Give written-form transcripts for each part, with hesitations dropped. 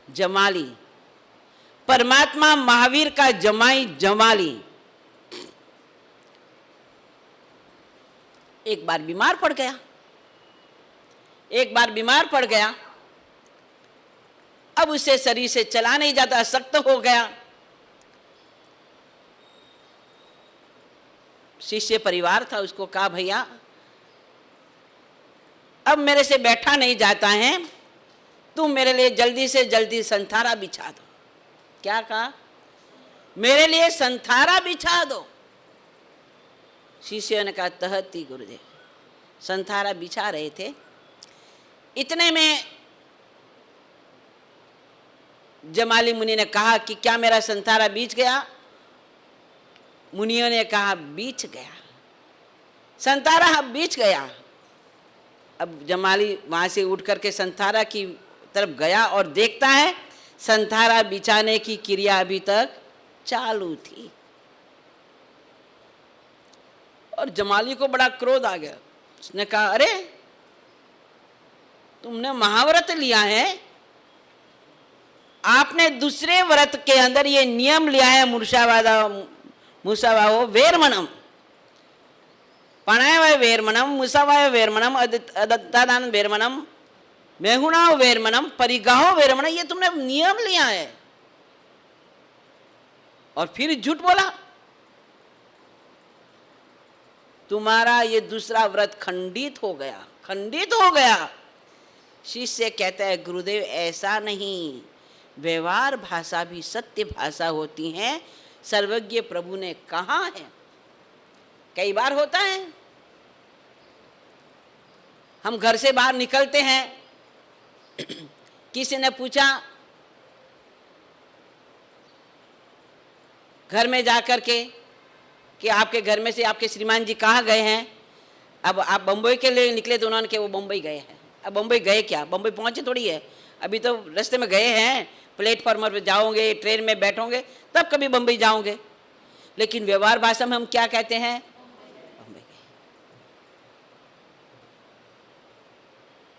जमाली, परमात्मा महावीर का जमाई जमाली एक बार बीमार पड़ गया, अब उसे शरीर से चला नहीं जाता, सख्त हो गया। शिष्य परिवार था, उसको कहा भैया अब मेरे से बैठा नहीं जाता है, तुम मेरे लिए जल्दी से जल्दी संथारा बिछा दो। क्या कहा? मेरे लिए संथारा बिछा दो। शिष्यों ने कहा तहती गुरुदेव। संथारा बिछा रहे थे, इतने में जमाली मुनि ने कहा कि क्या मेरा संथारा बीच गया? मुनियों ने कहा बीच गया, संथारा बीच गया। अब जमाली वहां से उठ करके संथारा की तरफ गया और देखता है संथारा बिछाने की क्रिया अभी तक चालू थी। और जमाली को बड़ा क्रोध आ गया। उसने कहा अरे तुमने महाव्रत लिया है, आपने दूसरे व्रत के अंदर ये नियम लिया है, मुसावाहो वेरमणम, प्राणायाम वेरमणम, मुसावाय वेरमणम, अदत्तादान वेरमणम, मेहुणाओ वेरमणम, परिगाहो वेरमणम, ये तुमने नियम लिया है और फिर झूठ बोला। तुम्हारा ये दूसरा व्रत खंडित हो गया। शिष्य कहता है गुरुदेव ऐसा नहीं, व्यवहार भाषा भी सत्य भाषा होती है, सर्वज्ञ प्रभु ने कहा है। कई बार होता है हम घर से बाहर निकलते हैं, किसी ने पूछा घर में जाकर के कि आपके घर में से आपके श्रीमान जी कहाँ गए हैं? अब आप बम्बई के लिए निकले तो उन्होंने कहा वो बम्बई गए हैं। अब बम्बई गए क्या? बम्बई पहुंचे थोड़ी है, अभी तो रास्ते में गए हैं, प्लेटफॉर्म पर जाओगे, ट्रेन में बैठोगे तब कभी बम्बई जाओगे। लेकिन व्यवहार भाषा में हम क्या कहते हैं? बम्बई गए।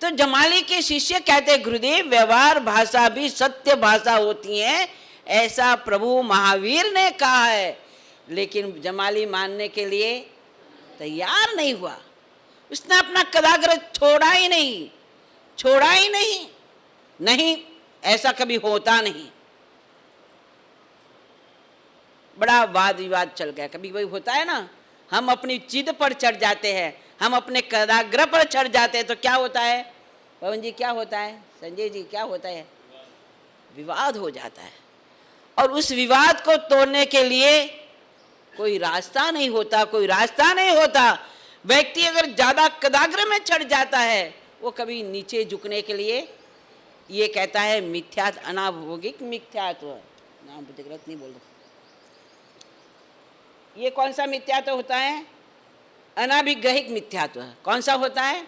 तो जमाली के शिष्य कहते हैं गुरुदेव व्यवहार भाषा भी सत्य भाषा होती है, ऐसा प्रभु महावीर ने कहा है। लेकिन जमाली मानने के लिए तैयार नहीं हुआ, उसने अपना कदाग्र छोड़ा ही नहीं। नहीं, ऐसा कभी होता नहीं। बड़ा वाद विवाद चल गया। कभी कभी होता है ना, हम अपनी जिद पर चढ़ जाते हैं, हम अपने कदाग्र पर चढ़ जाते हैं तो क्या होता है? पवन जी क्या होता है? संजय जी क्या होता है? विवाद हो जाता है। और उस विवाद को तोड़ने के लिए कोई रास्ता नहीं होता। व्यक्ति अगर ज्यादा कदाग्र में चढ़ जाता है वो कभी नीचे झुकने के लिए ये कहता है मिथ्यात्व, अनाभोगिक मिथ्यात्व। नाम गलत नहीं बोल रहा। ये कौन सा मिथ्यात्व होता है? अनाभिग्रहिक मिथ्यात्व। कौन सा होता है?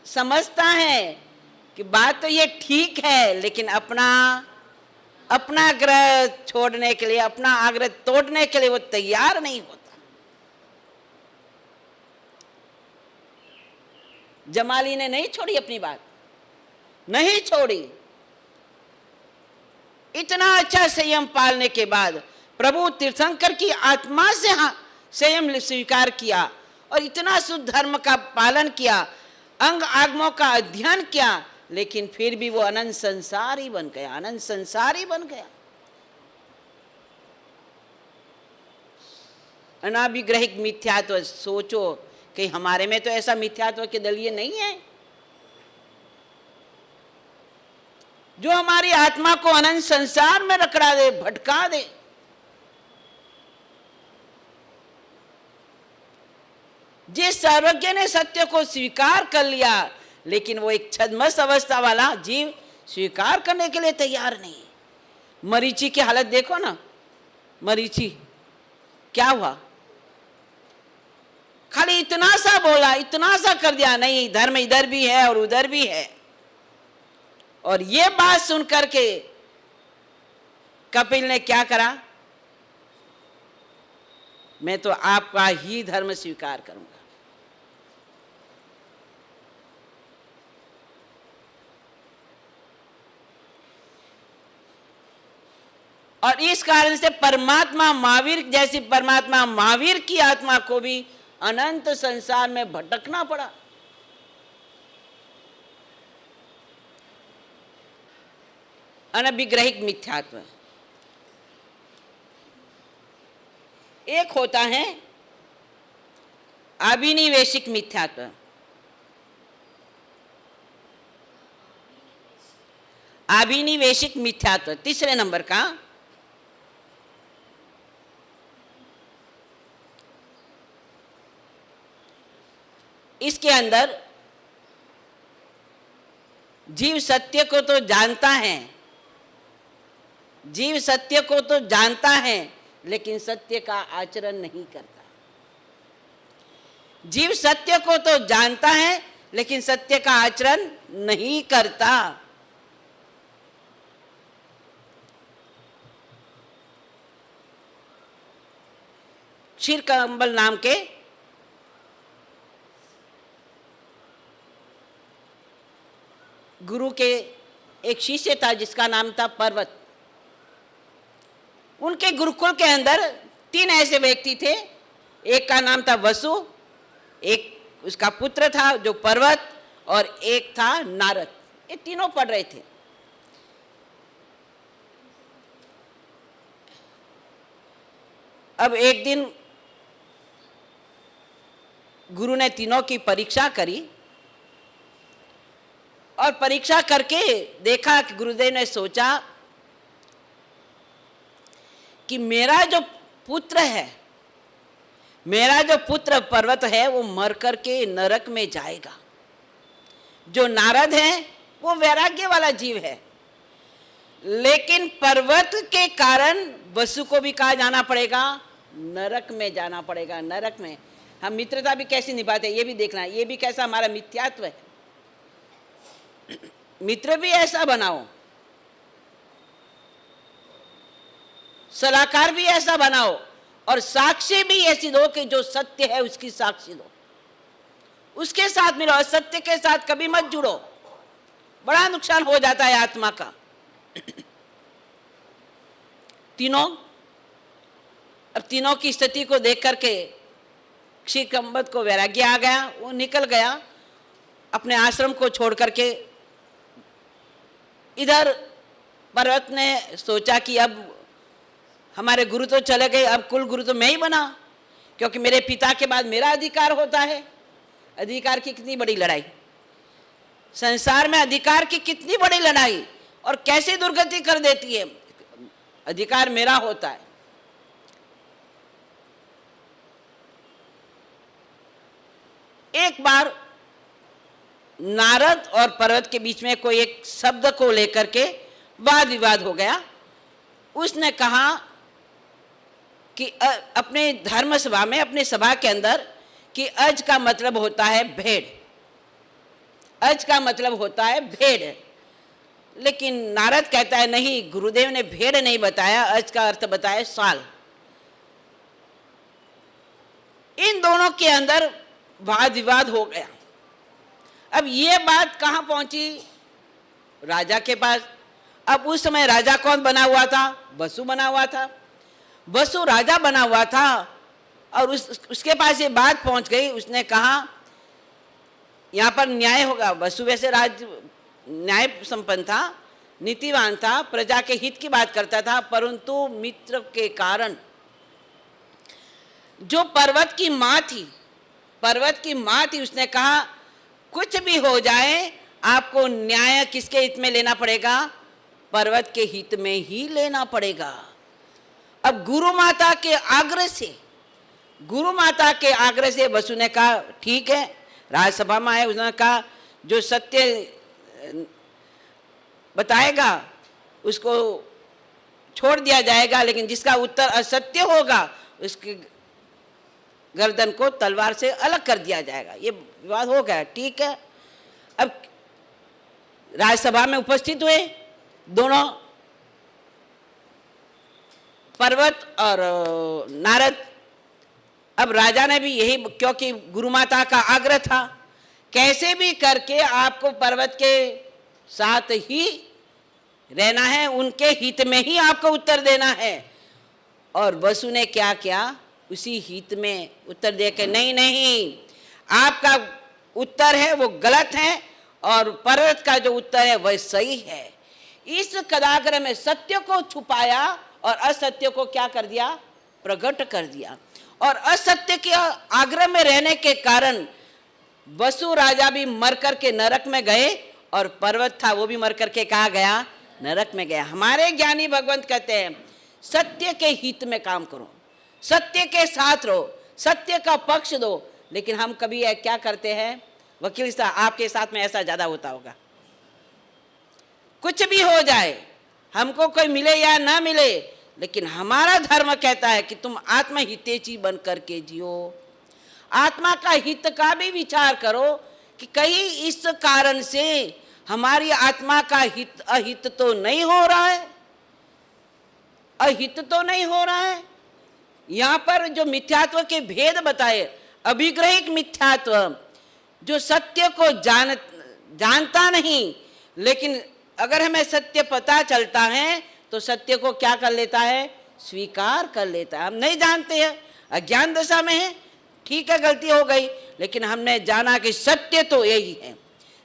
समझता है कि बात तो ये ठीक है, लेकिन अपना आग्रह छोड़ने के लिए, अपना आग्रह तोड़ने के लिए वो तैयार नहीं होता। जमाली ने नहीं छोड़ी अपनी बात, नहीं छोड़ी। इतना अच्छा संयम पालने के बाद प्रभु तीर्थंकर की आत्मा से संयम स्वीकार किया और इतना शुद्ध धर्म का पालन किया, अंग आगमों का अध्ययन किया, लेकिन फिर भी वो अनंत संसारी बन गया। अनाभिग्रहिक मिथ्यात्व। सोचो कि हमारे में तो ऐसा मिथ्यात्व के दलिए नहीं है जो हमारी आत्मा को अनंत संसार में रखड़ा दे, भटका दे। जिस सर्वज्ञ ने सत्य को स्वीकार कर लिया, लेकिन वो एक छद्मस अवस्था वाला जीव स्वीकार करने के लिए तैयार नहीं। मरीचि की हालत देखो ना, मरीचि क्या हुआ? खाली इतना सा बोला, इतना सा कर दिया, नहीं धर्म इधर भी है और उधर भी है। और ये बात सुनकर के कपिल ने क्या करा? मैं तो आपका ही धर्म स्वीकार करूंगा। और इस कारण से परमात्मा महावीर जैसी परमात्मा महावीर की आत्मा को भी अनंत संसार में भटकना पड़ा। अनभिग्रहिक मिथ्यात्व। एक होता है अभिनिवेशिक मिथ्यात्व। अभिनिवेशिक मिथ्यात्व तीसरे नंबर का। इसके अंदर जीव सत्य को तो जानता है, जीव सत्य को तो जानता है लेकिन सत्य का आचरण नहीं करता। जीव सत्य को तो जानता है लेकिन सत्य का आचरण नहीं करता। क्षीर कंबल नाम के गुरु के एक शिष्य था जिसका नाम था पर्वत। उनके गुरुकुल के अंदर 3 ऐसे व्यक्ति थे। एक का नाम था वसु, एक उसका पुत्र था जो पर्वत, और एक था नारद। ये तीनों पढ़ रहे थे। अब एक दिन गुरु ने तीनों की परीक्षा करी और परीक्षा करके देखा कि गुरुदेव ने सोचा कि मेरा जो पुत्र है, मेरा जो पुत्र पर्वत है वो मर करके नरक में जाएगा। जो नारद है वो वैराग्य वाला जीव है, लेकिन पर्वत के कारण वसु को भी कहा जाना पड़ेगा, नरक में जाना पड़ेगा। नरक में हम मित्रता भी कैसी निभाते हैं ये भी देखना, ये भी कैसा हमारा मिथ्यात्व है। मित्र भी ऐसा बनाओ, सलाहकार भी ऐसा बनाओ, और साक्षी भी ऐसी दो कि जो सत्य है उसकी साक्षी दो, उसके साथ मिलो। असत्य के साथ कभी मत जुड़ो, बड़ा नुकसान हो जाता है आत्मा का। तीनों की स्थिति को देख करके क्षीर कंबल को वैराग्य आ गया। वो निकल गया अपने आश्रम को छोड़ करके। इधर पर्वत ने सोचा कि अब हमारे गुरु तो चले गए, अब कुल गुरु तो मैं ही बना, क्योंकि मेरे पिता के बाद मेरा अधिकार होता है। अधिकार की कितनी बड़ी लड़ाई, संसार में अधिकार की कितनी बड़ी लड़ाई, और कैसे दुर्गति कर देती है। अधिकार मेरा होता है। एक बार नारद और पर्वत के बीच में कोई एक शब्द को लेकर के वाद विवाद हो गया। उसने कहा कि अपने धर्म सभा में, अपने सभा के अंदर, कि अज का मतलब होता है भेड़, अज का मतलब होता है भेड़। लेकिन नारद कहता है नहीं, गुरुदेव ने भेड़ नहीं बताया, अज का अर्थ बताया साल। इन दोनों के अंदर वाद विवाद हो गया। अब ये बात कहाँ पहुंची? राजा के पास। अब उस समय राजा कौन बना हुआ था? वसु बना हुआ था। वसु राजा बना हुआ था और उसके पास ये बात पहुंच गई। उसने कहा यहाँ पर न्याय होगा। वसु वैसे न्याय संपन्न था, नीतिवान था, प्रजा के हित की बात करता था, परंतु मित्र के कारण जो पर्वत की माँ थी, उसने कहा कुछ भी हो जाए आपको न्याय किसके हित में लेना पड़ेगा? पर्वत के हित में ही लेना पड़ेगा। अब गुरु माता के आग्रह से वसु ने कहा ठीक है। राज्यसभा में आए, उसने कहा जो सत्य बताएगा उसको छोड़ दिया जाएगा, लेकिन जिसका उत्तर असत्य होगा उसकी गर्दन को तलवार से अलग कर दिया जाएगा। ये विवाद हो गया, ठीक है। अब राज्यसभा में उपस्थित हुए दोनों, पर्वत और नारद। अब राजा ने भी यही, क्योंकि गुरु माता का आग्रह था, कैसे भी करके आपको पर्वत के साथ ही रहना है, उनके हित में ही आपको उत्तर देना है। और वसु ने क्या किया, उसी हित में उत्तर दे के नहीं नहीं, आपका उत्तर है वो गलत है और पर्वत का जो उत्तर है वह सही है। इस कदाग्र में सत्य को छुपाया और असत्य को क्या कर दिया, प्रकट कर दिया। और असत्य के आग्रह में रहने के कारण वसु राजा भी मर करके नरक में गए और पर्वत था वो भी मर करके कहाँ गया, नरक में गया। हमारे ज्ञानी भगवंत कहते हैं सत्य के हित में काम करो, सत्य के साथ रहो, सत्य का पक्ष दो। लेकिन हम कभी क्या करते हैं, वकील साहब आपके साथ में ऐसा ज्यादा होता होगा, कुछ भी हो जाए, हमको कोई मिले या ना मिले, लेकिन हमारा धर्म कहता है कि तुम आत्महितेची बन करके जियो। आत्मा का हित का भी विचार करो कि कहीं इस कारण से हमारी आत्मा का हित अहित तो नहीं हो रहा है, अहित तो नहीं हो रहा है। यहाँ पर जो मिथ्यात्व के भेद बताए, अभिग्रहिक मिथ्यात्व, जो सत्य को जानता नहीं, लेकिन अगर हमें सत्य पता चलता है तो सत्य को क्या कर लेता है, स्वीकार कर लेता है। हम नहीं जानते हैं, अज्ञान दशा में है, ठीक है गलती हो गई, लेकिन हमने जाना कि सत्य तो यही है,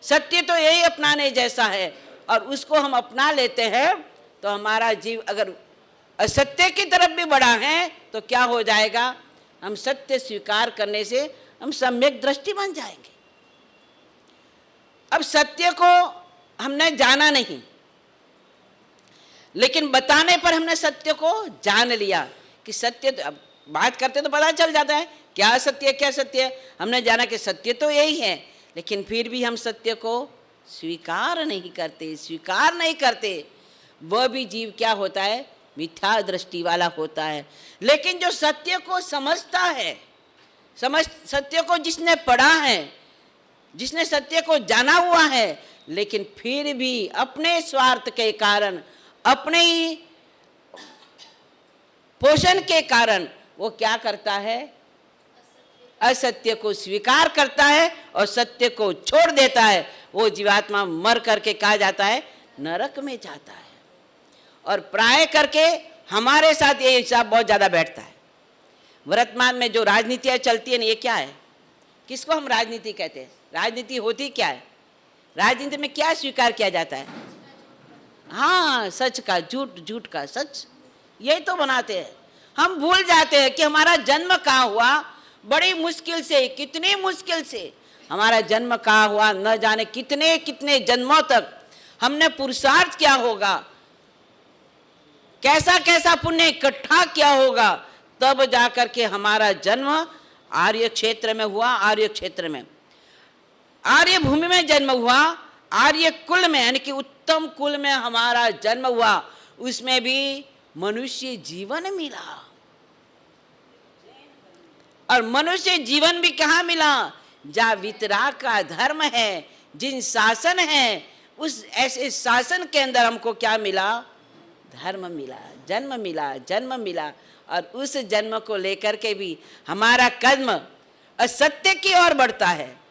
सत्य तो यही अपनाने जैसा है और उसको हम अपना लेते हैं। तो हमारा जीव अगर असत्य की तरफ भी बढ़ा है तो क्या हो जाएगा, हम सत्य स्वीकार करने से हम सम्यक दृष्टि बन जाएंगे। अब सत्य को हमने जाना नहीं, लेकिन बताने पर हमने सत्य को जान लिया कि सत्य तो, अब बात करते तो पता चल जाता है क्या सत्य क्या सत्य है। हमने जाना कि सत्य तो यही है, लेकिन फिर भी हम सत्य को स्वीकार नहीं करते, स्वीकार नहीं करते। वह भी जीव क्या होता है, मिथ्या दृष्टि वाला होता है। लेकिन जो सत्य को समझता है, सत्य को जिसने पढ़ा है, जिसने सत्य को जाना हुआ है, लेकिन फिर भी अपने स्वार्थ के कारण, अपने ही पोषण के कारण वो क्या करता है, असत्य को स्वीकार करता है और सत्य को छोड़ देता है। वो जीवात्मा मर करके कहा जाता है, नरक में जाता है। और प्राय करके हमारे साथ ये हिसाब बहुत ज्यादा बैठता है। वर्तमान में जो राजनीतियां चलती है ना, ये क्या है, किसको हम राजनीति कहते हैं? राजनीति होती क्या है? राजनीति में क्या स्वीकार किया जाता है? हाँ, सच का झूठ, झूठ का सच, यही तो बनाते हैं। हम भूल जाते हैं कि हमारा जन्म कहाँ हुआ, बड़ी मुश्किल से, कितनी मुश्किल से हमारा जन्म कहाँ हुआ, न जाने कितने कितने जन्मों तक हमने पुरुषार्थ किया होगा, कैसा कैसा पुण्य इकट्ठा किया होगा, तब जाकर के हमारा जन्म आर्य क्षेत्र में हुआ। आर्य क्षेत्र में, आर्य भूमि में जन्म हुआ, आर्य कुल में, यानी कि उत्तम कुल में हमारा जन्म हुआ। उसमें भी मनुष्य जीवन मिला। और मनुष्य जीवन भी कहाँ मिला, जहाँ वितराग का धर्म है, जिन शासन है, उस ऐसे शासन के अंदर हमको क्या मिला, धर्म मिला, जन्म मिला, जन्म मिला। और उस जन्म को लेकर के भी हमारा कदम असत्य की ओर बढ़ता है,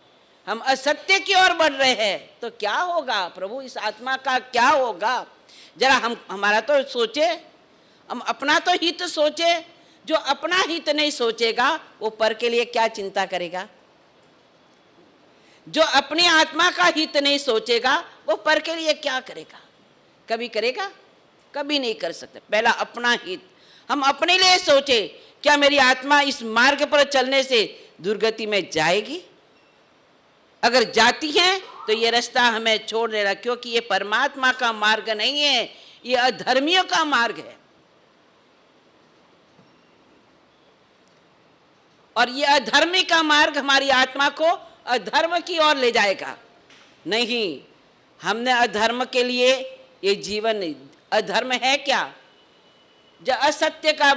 हम असत्य की ओर बढ़ रहे हैं। तो क्या होगा प्रभु, इस आत्मा का क्या होगा? जरा हमारा तो सोचे, हम अपना तो हित सोचे। जो अपना हित नहीं सोचेगा वो पर के लिए क्या चिंता करेगा? जो अपनी आत्मा का हित नहीं सोचेगा वो पर के लिए क्या करेगा? कभी करेगा? कभी नहीं कर सकता। पहला अपना हित, हम अपने लिए सोचे, क्या मेरी आत्मा इस मार्ग पर चलने से दुर्गति में जाएगी? अगर जाती है तो ये रास्ता हमें छोड़ देना, क्योंकि ये परमात्मा का मार्ग नहीं है, ये अधर्मियों का मार्ग है। और ये अधर्मी का मार्ग हमारी आत्मा को अधर्म की ओर ले जाएगा। नहीं, हमने अधर्म के लिए ये जीवन नहीं। अधर्म है क्या? जो असत्य का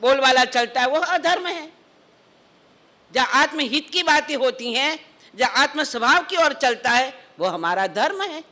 बोल वाला चलता है वो अधर्म है। जहाँ आत्महित की बातें होती हैं, जहाँ आत्म स्वभाव की ओर चलता है, वो हमारा धर्म है।